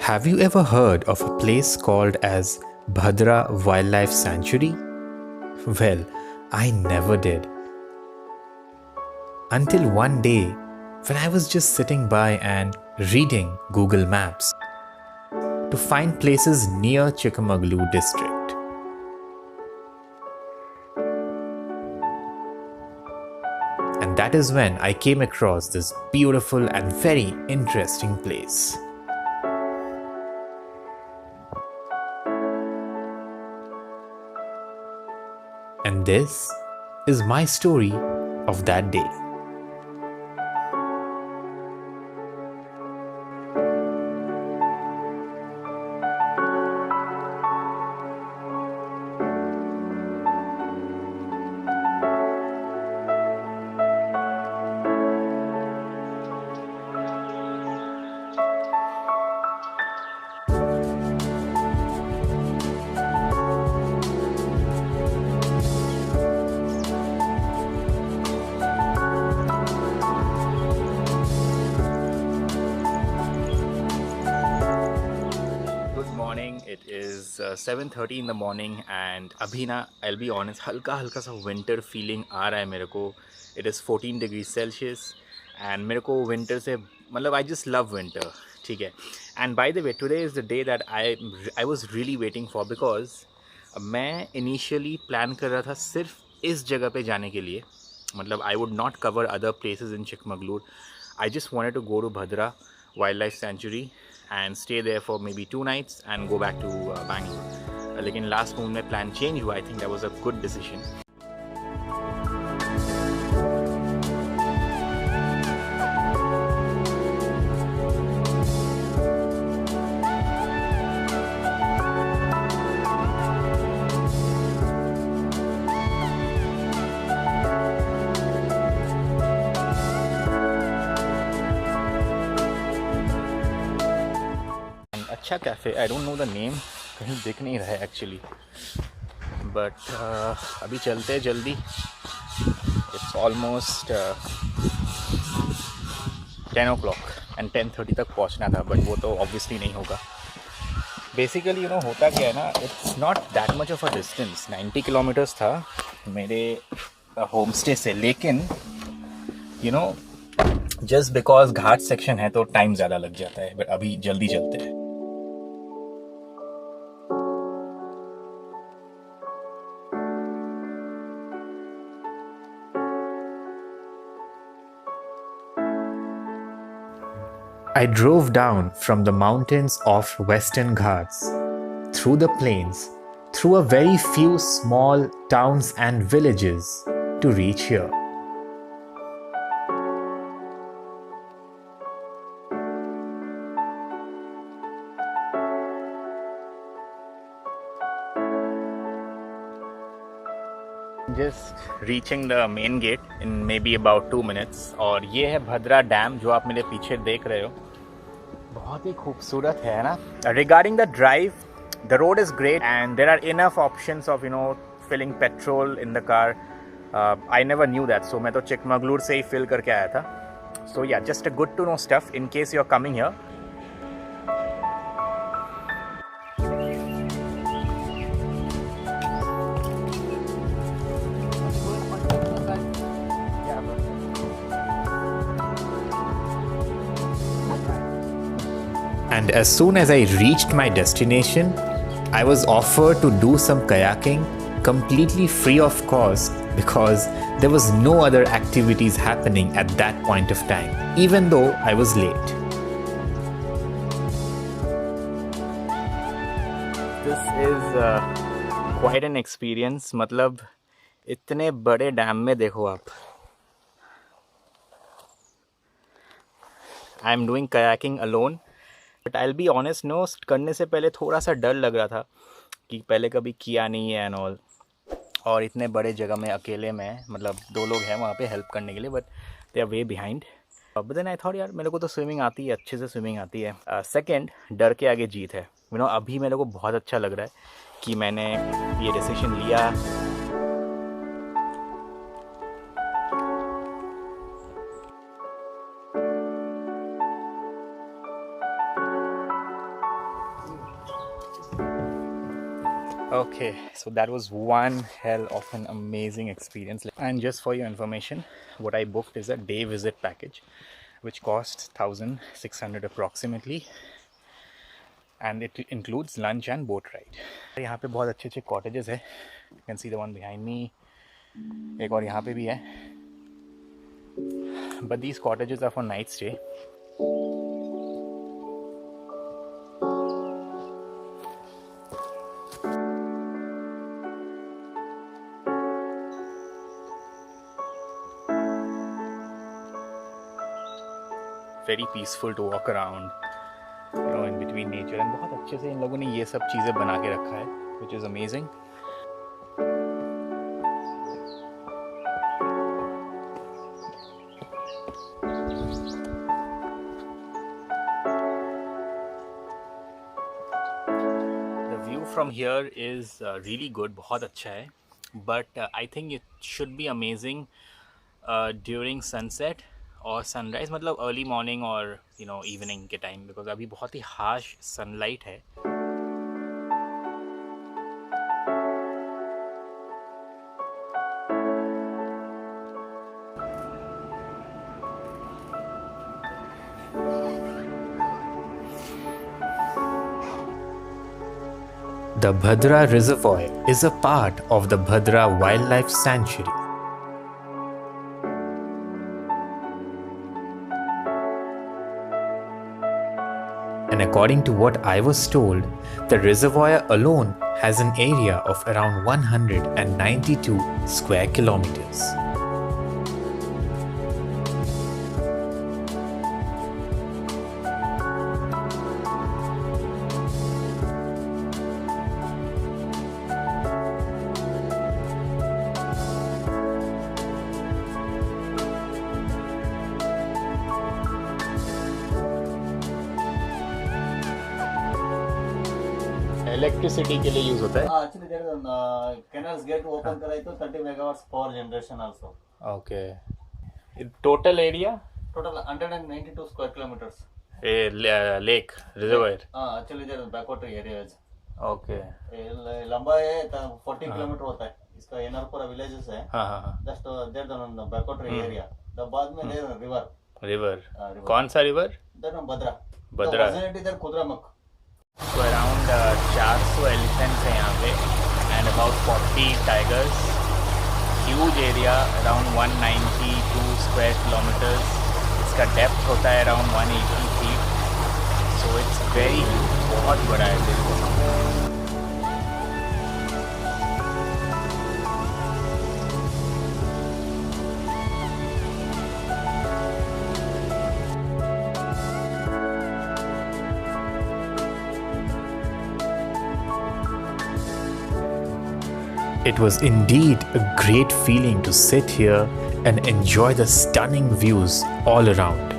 Have you ever heard of a place called as Bhadra Wildlife Sanctuary? Well, I never did. Until one day when I was just sitting by and reading Google Maps to find places near Chikmagalur district. And that is when I came across this beautiful and very interesting place. And this is my story of that day. Good morning. It is 7:30 in the morning and अभी ना I'll be honest हल्का हल्का सा winter feeling आ रहा है मेरे को. It is 14 degrees Celsius and मेरे को winter से मतलब I just love winter. ठीक है. And by the way today is the day that I was really waiting for because मैं initially plan कर रहा था सिर्फ इस जगह पे जाने के लिए. मतलब I would not cover other places in Chikmagalur. I just wanted to go to Bhadra Wildlife Sanctuary and stay there for maybe 2 nights and go back to Bangalore. लेकिन last moment में plan change हुआ. I think that was a good decision. अच्छा cafe I don't know the name कहीं दिख नहीं रहा है actually but अभी चलते हैं जल्दी. इट्स ऑलमोस्ट 10 o'clock एंड 10:30 तक पहुंचना था बट वो तो ऑब्वियसली नहीं होगा. बेसिकली होता क्या है ना it's not that much of a distance. 90 kilometres था मेरे होम स्टे से लेकिन जस्ट बिकॉज घाट सेक्शन है तो टाइम ज़्यादा लग जाता है. बट अभी जल्दी चलते हैं. I drove down from the mountains of Western Ghats, through the plains, through a very few small towns and villages to reach here. Just reaching the main gate in maybe about 2 minutes. और ये है भद्रा dam जो आप मेरे पीछे देख रहे हो. बहुत ही खूबसूरत है ना. Regarding the drive, the road is great and there are enough options of filling petrol in the car. I never knew that, so मैं तो चिकमगलूर से ही fill करके आया था. So yeah, just a good to know stuff in case you're coming here. And as soon as I reached my destination, I was offered to do some kayaking completely free of cost because there was no other activities happening at that point of time, even though I was late. This is quite an experience. मतलब इतने बड़े dam में देखो आप. I am doing kayaking alone. But I will be honest करने से पहले थोड़ा सा डर लग रहा था कि पहले कभी किया नहीं है एंड ऑल. और इतने बड़े जगह में अकेले में मतलब 2 लोग हैं वहाँ पे हेल्प करने के लिए but they are way behind. But then I thought यार मेरे को तो स्विमिंग आती है, अच्छे से स्विमिंग आती है. सेकंड डर के आगे जीत है. अभी मेरे को बहुत अच्छा लग रहा है कि मैंने ये डिसीजन लिया. Okay, so that was one hell of an amazing experience. And just for your information, what I booked is a day visit package, which costs 1,600 approximately, and it includes lunch and boat ride. यहाँ पे बहुत अच्छे अच्छे cottages है. You can see the one behind me. एक और यहाँ पे भी है. But these cottages are for night stay. Very peaceful to walk around, in between nature, and बहुत अच्छे से इन लोगों ने ये सब चीज़ें बना के रखा है, which is amazing. The view from here is really good, बहुत अच्छा है, but I think it should be amazing during sunset और सनराइज, मतलब अर्ली मॉर्निंग और इवनिंग के टाइम, बिकॉज अभी बहुत ही हार्श सनलाइट है. The Bhadra Reservoir is a part of the Bhadra Wildlife Sanctuary. And according to what I was told, the reservoir alone has an area of around 192 square kilometers. Electricity के लिए use होता है. Actually, there is canals get open कराई तो 30 megawatts power generation also. Okay. Total area Total 192 square kilometers. Lake reservoir. Actually there is backward area is. Okay. लंबा है 40 kilometre होता है. इसका एनआरपुरा विलेजेस है. हाँ. Just there the backward area. The बाद में there river. रिवर. कौन सा river? There Bhadra. Bhadra. The vicinity there Kudramak. So around 400 elephants हैं यहाँ पे and about 40 tigers. Huge area, around 192 square kilometers. इसका depth होता है around 180 feet. So it's very huge, बहुत बड़ा है देखो. It was indeed a great feeling to sit here and enjoy the stunning views all around.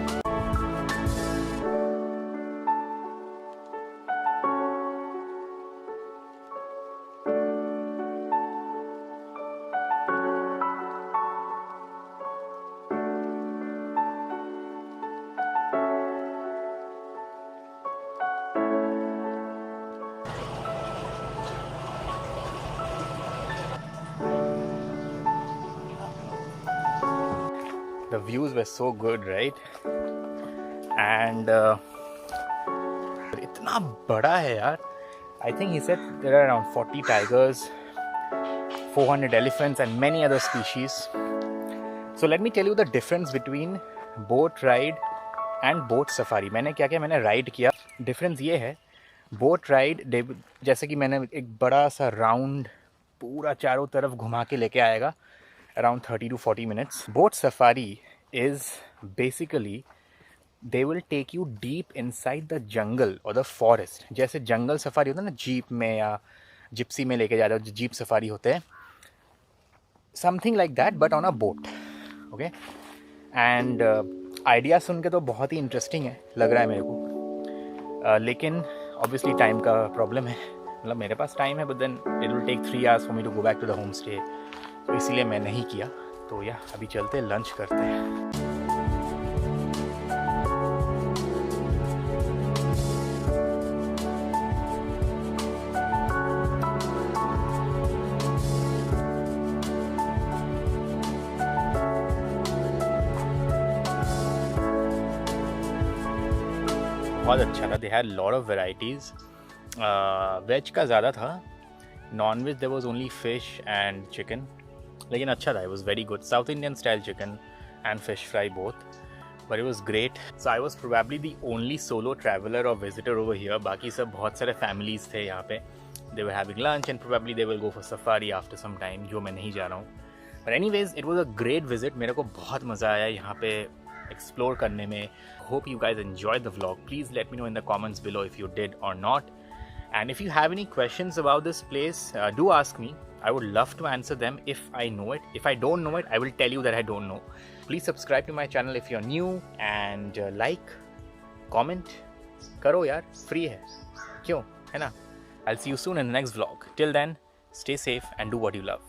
The views were so good, right? And इतना बड़ा है यार. I think he said there are around 40 tigers, 400 elephants and many other species. So let me tell you the difference between boat ride and boat safari. मैंने क्या किया, मैंने ride किया. Difference ये है, बोट राइड जैसे कि मैंने एक बड़ा सा राउंड पूरा चारों तरफ घुमा के लेके आएगा, around 30 to 40 minutes. Boat safari is basically they will take you deep inside the jungle or the forest. जैसे जंगल सफारी होता है ना जीप में या जिप्सी में लेके जाते हो, जीप सफारी होते हैं, something like that but on a boat. Okay? And idea सुन के तो बहुत ही इंटरेस्टिंग है, लग रहा है मेरे को, लेकिन ऑब्वियसली टाइम का प्रॉब्लम है. मतलब मेरे पास टाइम है but then it will take 3 hours for me to go back to the home stay, तो इसीलिए मैं नहीं किया. तो या अभी चलते लंच करते हैं. बहुत अच्छा था. They had lot of varieties. Veg का ज़्यादा था, non veg there was only fish and chicken, लेकिन अच्छा था. It was very good. South Indian style chicken and fish fry both, but it was great. So I was probably the only solo traveler or visitor over here. बाकी सब बहुत सारे families थे यहाँ पे. They were having lunch and probably they will go for safari after some time, जो मैं नहीं जा रहा हूँ. But anyways, it was a great visit. मेरे को बहुत मज़ा आया यहाँ पे explore करने में. Hope you guys enjoyed the vlog. Please let me know in the comments below if you did or not. And if you have any questions about this place, do ask me. I would love to answer them if I know it. If I don't know it, I will tell you that I don't know. Please subscribe to my channel if you're new and like, comment. करो यार, free है. क्यों? है ना? I'll see you soon in the next vlog. Till then, stay safe and do what you love.